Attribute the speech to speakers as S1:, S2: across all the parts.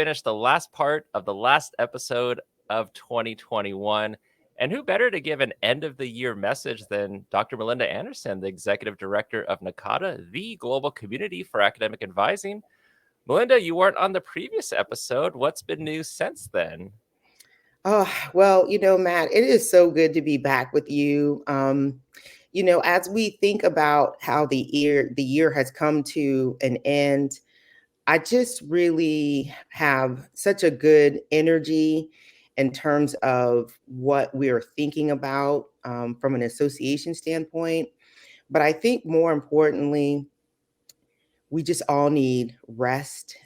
S1: finished the last part of the last episode of 2021. And who better to give an end of the year message than Dr. Melinda Anderson, the Executive Director of NACADA, the global community for academic advising. Melinda, you weren't on the previous episode. What's been new since then?
S2: Oh, well, Matt, it is so good to be back with you. As we think about how the year has come to an end, I just really have such a good energy in terms of what we're thinking about from an association standpoint. But I think more importantly, we just all need rest.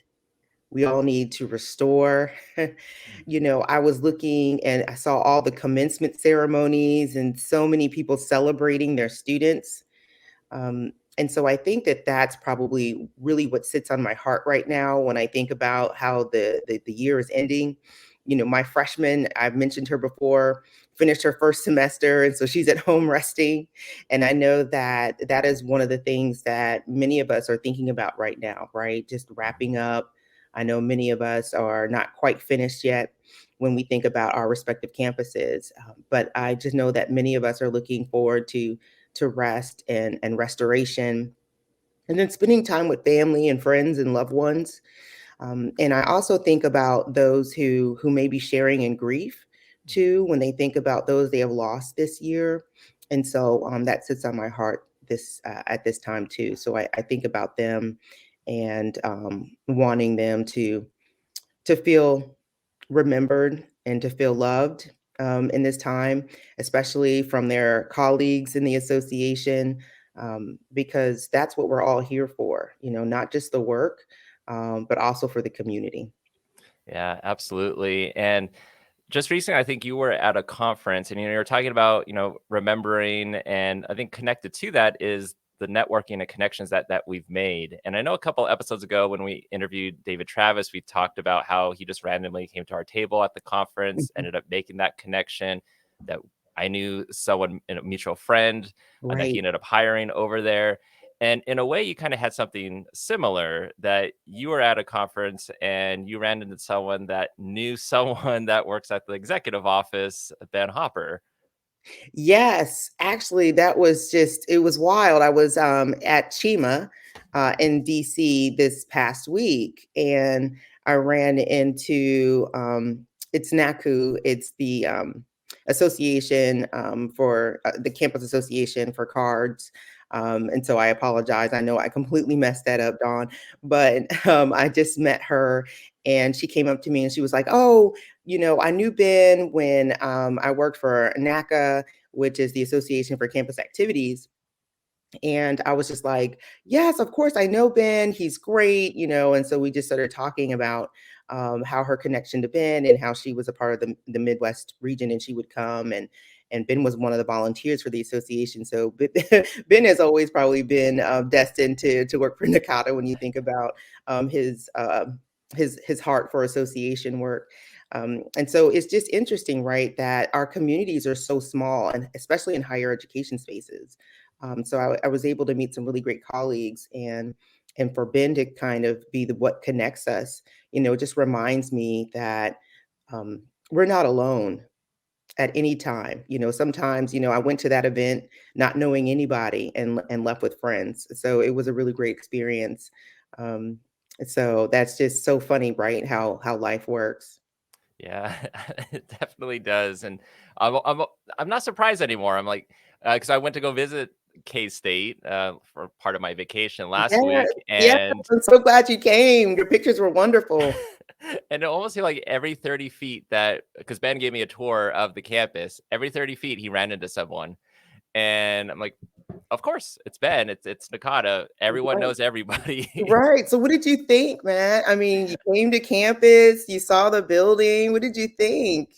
S2: We all need to restore. I was looking and I saw all the commencement ceremonies and so many people celebrating their students. And so I think that that's probably really what sits on my heart right now when I think about how the year is ending. My freshman, I've mentioned her before, finished her first semester, and so she's at home resting. And I know that that is one of the things that many of us are thinking about right now, right? Just wrapping up. I know many of us are not quite finished yet when we think about our respective campuses, but I just know that many of us are looking forward to rest and restoration, and then spending time with family and friends and loved ones. And I also think about those who may be sharing in grief too when they think about those they have lost this year. And so that sits on my heart this at this time too. So I think about them and wanting them to feel remembered and to feel loved in this time, especially from their colleagues in the association, because that's what we're all here for, not just the work, but also for the community.
S1: Yeah, absolutely. And just recently, I think you were at a conference and you were talking about, remembering, and I think connected to that is the networking and connections that we've made. And I know a couple episodes ago when we interviewed David Travis, we talked about how he just randomly came to our table at the conference,
S2: Mhm.
S1: ended up making that connection that I knew someone, a mutual friend, that he
S2: Right.
S1: ended up hiring over there. And in a way, you kind of had something similar that you were at a conference and you ran into someone that knew someone that works at the executive office, Ben Hopper.
S2: Yes, actually, it was wild. I was at Chima in DC this past week, and I ran into it's NACU, it's the association for the campus association for cards. And so I apologize. I know I completely messed that up, Dawn, but I just met her and she came up to me and she was like, "Oh, I knew Ben when I worked for NACA, which is the Association for Campus Activities." And I was just like, yes, of course, I know Ben. He's great, And so we just started talking about how her connection to Ben and how she was a part of the Midwest region and she would come. And Ben was one of the volunteers for the association. So Ben has always probably been destined to work for NACADA when you think about his heart for association work. And so it's just interesting, right, that our communities are so small, and especially in higher education spaces. So I was able to meet some really great colleagues, and for Ben to kind of be the what connects us, it just reminds me that we're not alone at any time. Sometimes, I went to that event not knowing anybody and left with friends. So it was a really great experience. Um, so that's just so funny, right? How life works.
S1: Yeah, it definitely does. And I'm not surprised anymore. I'm like, because I went to go visit K State for part of my vacation last
S2: Yes,
S1: week,
S2: yes.
S1: and
S2: I'm so glad you came. Your pictures were wonderful.
S1: and it almost seemed like every 30 feet that because Ben gave me a tour of the campus, every 30 feet he ran into someone. And I'm like, of course, it's Ben. It's Nakata. Everyone
S2: Right.
S1: knows everybody.
S2: Right. So what did you think, man? I mean, you came to campus, you saw the building. What did you think?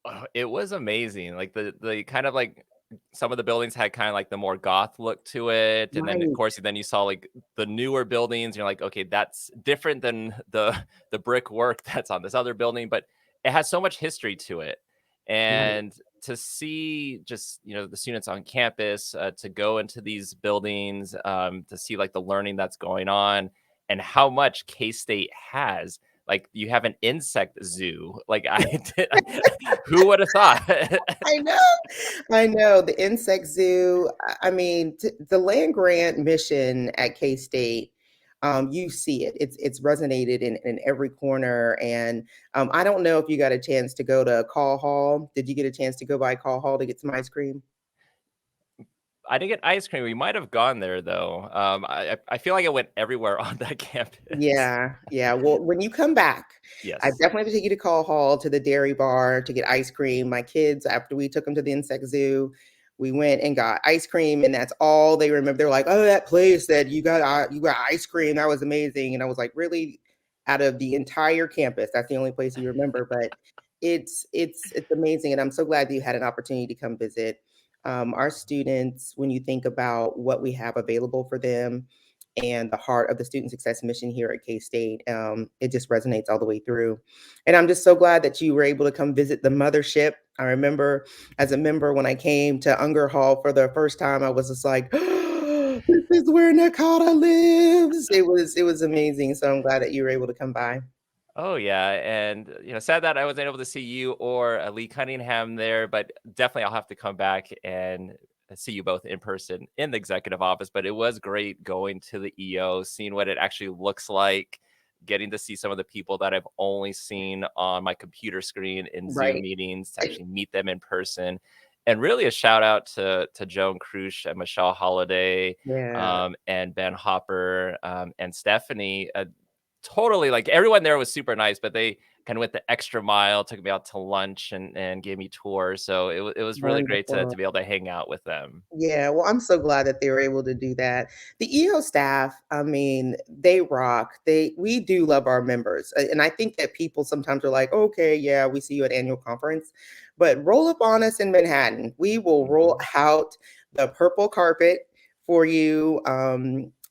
S1: Oh, it was amazing. Like the kind of like some of the buildings had kind of like the more goth look to it, and then of
S2: Right.
S1: course then you saw like the newer buildings. You're like, okay, that's different than the brickwork that's on this other building, but it has so much history to it.
S2: Right.
S1: And to see just the students on campus, to go into these buildings, to see like the learning that's going on and how much K State has. like you have an insect zoo. Like who would have thought?
S2: I know. I know. The insect zoo. I mean, the land grant mission at K-State, you see it. It's resonated in every corner. And I don't know if you got a chance to go to Call Hall. Did you get a chance to go by Call Hall to get some ice cream?
S1: I didn't get ice cream. We might have gone there though. I feel like I went everywhere on that campus.
S2: Yeah, yeah. Well, when you come back, I
S1: Yes.
S2: definitely have to take you to Call Hall to the dairy bar to get ice cream. My kids, after we took them to the insect zoo, we went and got ice cream, and that's all they remember. They're like, "Oh, that place that you got ice cream. That was amazing." And I was like, "Really? Out of the entire campus, that's the only place you remember?" But it's amazing, and I'm so glad that you had an opportunity to come visit. Our students, when you think about what we have available for them and the heart of the student success mission here at K-State. It just resonates all the way through. And I'm just so glad that you were able to come visit the mothership. I remember as a member when I came to Unger Hall for the first time, I was just like, this is where NACADA lives. It was amazing. So I'm glad that you were able to come by.
S1: Oh yeah, and sad that I wasn't able to see you or Lee Cunningham there, but definitely I'll have to come back and see you both in person in the executive office. But it was great going to the EO, seeing what it actually looks like, getting to see some of the people that I've only seen on my computer screen in Zoom
S2: Right.
S1: meetings, to actually meet them in person. And really a shout out to Joan Krush and Michelle Holiday,
S2: Yeah.
S1: and Ben Hopper, and Stephanie. Totally, like, everyone there was super nice, but they kind of went the extra mile, took me out to lunch and gave me tours, so it was really great to
S2: Wonderful.
S1: be able to hang out with them.
S2: Yeah, well, I'm so glad that they were able to do that. The EO staff, I mean, they rock. We do love our members. And I think that people sometimes are like, okay, yeah, we see you at annual conference, but roll up on us in Manhattan. We will roll
S1: Mhm.
S2: out the purple carpet for you,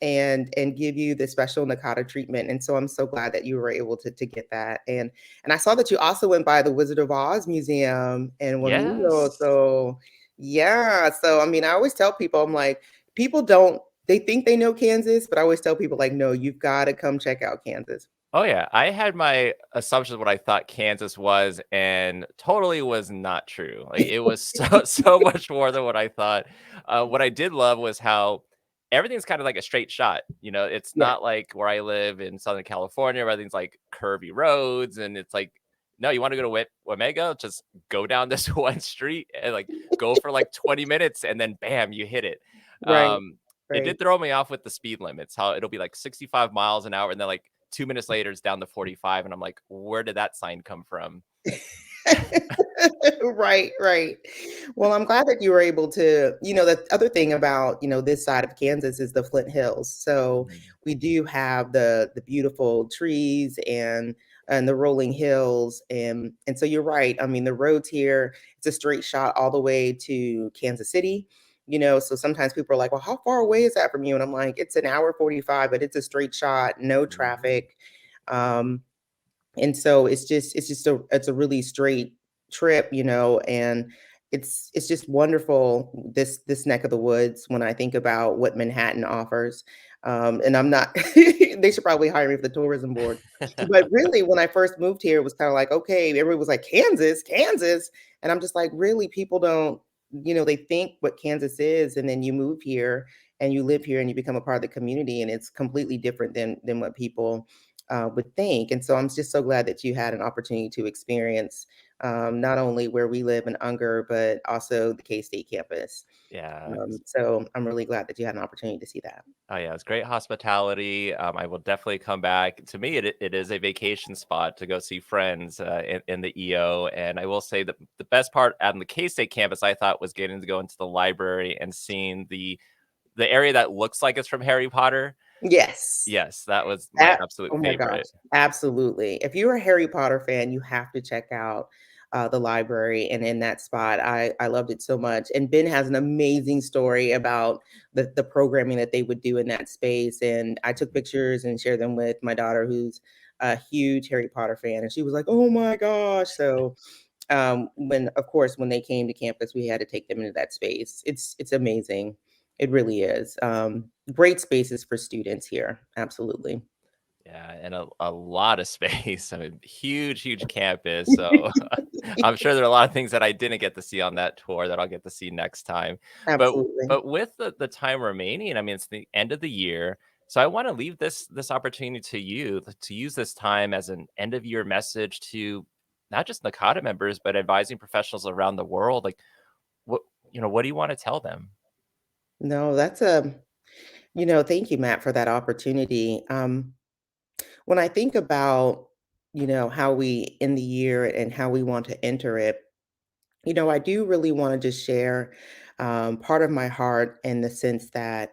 S2: and give you the special NACADA treatment. And so I'm so glad that you were able to get that. And I saw that you also went by the Wizard of Oz Museum in Wamego.
S1: Yes.
S2: So yeah, so I mean, I always tell people, I'm like, people don't, they think they know Kansas, but I always tell people, like, no, you've got to come check out Kansas.
S1: Oh, yeah, I had my assumptions what I thought Kansas was, and totally was not true. Like, it was so so much more than what I thought. What I did love was how everything's kinda like a straight shot, it's
S2: Yeah,
S1: not like where I live in Southern California, where everything's like curvy roads, and it's like, "No, you wanna go to Wamego? Just go down this one street and, like, go for, like, 20 minutes, and then bam, you hit it."
S2: right,
S1: It did
S2: right.
S1: throw me off with the speed limits, how it'll be, like, 65 miles an hour, and then, like, 2 minutes later, it's down to 45, and I'm like, "Where did that sign come from?"
S2: Right, right. Well, I'm glad that you were able to, the other thing about, this side of Kansas is the Flint Hills. So
S1: Mhm.
S2: we do have the beautiful trees and the rolling hills. And so you're right. I mean, the roads here, it's a straight shot all the way to Kansas City. So sometimes people are like, well, how far away is that from you? And I'm like, it's an hour 45, but it's a straight shot, no
S1: Mhm.
S2: traffic. Um, and so it's a really straight trip, and it's just wonderful, this neck of the woods, when I think about what Manhattan offers. And I'm not they should probably hire me for the tourism board. But really, when I first moved here, it was kind of like, okay, everybody was like, Kansas, Kansas. And I'm just like, really, people don't, they think what Kansas is, and then you move here and you live here and you become a part of the community, and it's completely different than what people would think. And so I'm just so glad that you had an opportunity to experience, not only where we live in Unger, but also the K-State campus.
S1: Yeah.
S2: So I'm really glad that you had an opportunity to see that.
S1: Oh, yeah, it's great hospitality. I will definitely come back. To me, it is a vacation spot to go see friends, in the EO, and I will say that the best part on the K-State campus, I thought, was getting to go into the library and seeing the area that looks like it's from Harry Potter.
S2: Yes.
S1: Yes, that was my
S2: That
S1: absolute
S2: Oh my gosh,
S1: favorite.
S2: absolutely. If you're a Harry Potter fan, you have to check out, the library, and in that spot, I loved it so much, and Ben has an amazing story about the programming that they would do in that space, and I took pictures and shared them with my daughter, who's a huge Harry Potter fan, and she was like, "Oh my gosh." So, when of course, when they came to campus, we had to take them into that space. It's amazing. It really is. Great spaces for students here, absolutely.
S1: Yeah, and a lot of space. I mean, huge, huge campus. So I'm sure there are a lot of things that I didn't get to see on that tour that I'll get to see next time. But
S2: Absolutely.
S1: but with the time remaining, I mean, it's the end of the year. So I want to leave this opportunity to you to use this time as an end of year message to not just NACADA members, but advising professionals around the world. Like what what do you want to tell them?
S2: No, that's a thank you, Matt, for that opportunity. When I think about, how we end the year and how we want to enter it, I do really want to just share part of my heart in the sense that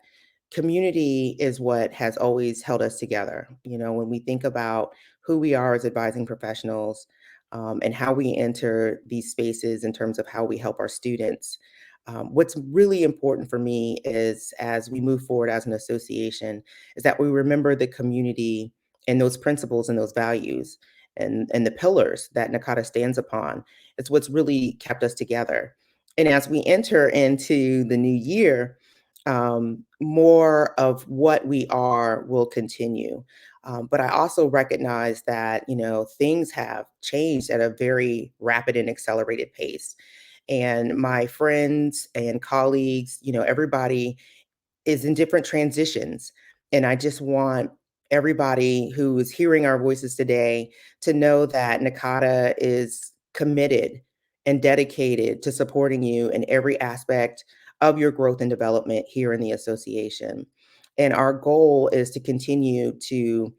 S2: community is what has always held us together. When we think about who we are as advising professionals and how we enter these spaces in terms of how we help our students. What's really important for me is as we move forward as an association, is that we remember the community and those principles and those values and the pillars that NACADA stands upon. It's what's really kept us together. And as we enter into the new year, more of what we are will continue. But I also recognize that, things have changed at a very rapid and accelerated pace. And my friends and colleagues, everybody is in different transitions. And I just want everybody who is hearing our voices today to know that NACADA is committed and dedicated to supporting you in every aspect of your growth and development here in the association. And our goal is to continue to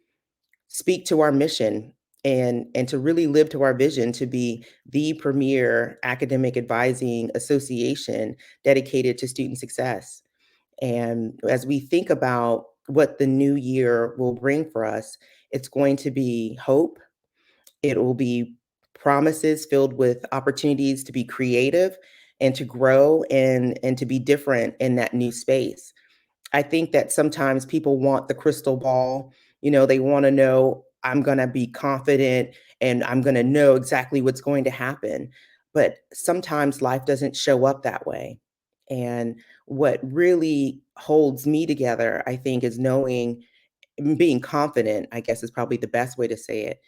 S2: speak to our mission and to really live to our vision to be the premier academic advising association dedicated to student success. And as we think about what the new year will bring for us, it's going to be hope. It will be promises filled with opportunities to be creative and to grow and to be different in that new space. I think that sometimes people want the crystal ball. They want to know I'm going to be confident and I'm going to know exactly what's going to happen. But sometimes life doesn't show up that way. And what really holds me together, I think, is knowing being confident, I guess is probably the best way to say it,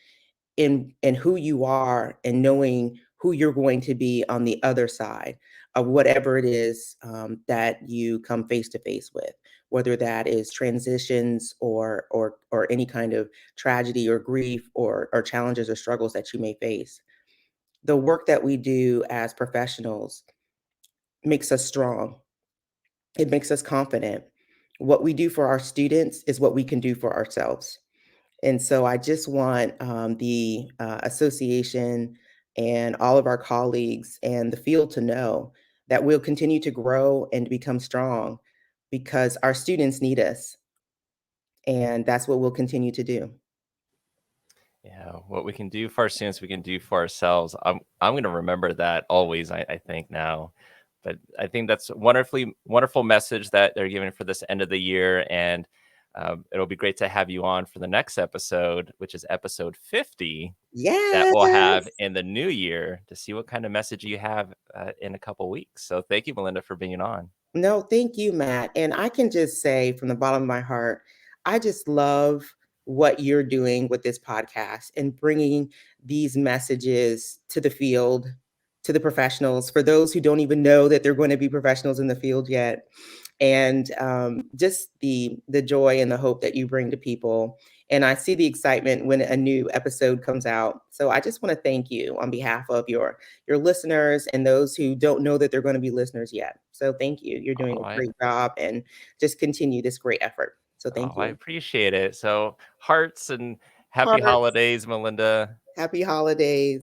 S2: in who you are and knowing who you're going to be on the other side of whatever it is that you come face to face with, whether that is transitions or any kind of tragedy or grief or challenges or struggles that you may face. The work that we do as professionals makes us strong. It makes us confident. What we do for our students is what we can do for ourselves. And so I just want the association and all of our colleagues and the field to know that we'll continue to grow and become strong because our students need us. And that's what we'll continue to do.
S1: Yeah, what we can do for our students, we can do for ourselves. I'm going to remember that always. I think now, but I think that's a wonderful message that they're giving for this end of the year, and it'll be great to have you on for the next episode, which is episode 50 that we'll have
S2: Yes.
S1: in the new year to see what kind of message you have in a couple weeks. So thank you, Melinda, for being on.
S2: No, thank you, Matt. And I can just say from the bottom of my heart, I just love what you're doing with this podcast and bringing these messages to the field, to the professionals, for those who don't even know that they're going to be professionals in the field yet. And just the joy and the hope that you bring to people. And I see the excitement when a new episode comes out. So I just want to thank you on behalf of your listeners and those who don't know that they're going to be listeners yet. So thank you. You're doing
S1: Oh,
S2: a
S1: I
S2: great job and just continue this great effort. So
S1: oh,
S2: thank
S1: I
S2: you.
S1: appreciate it. So hearts and happy
S2: Hearts,
S1: holidays, Melinda.
S2: happy holidays.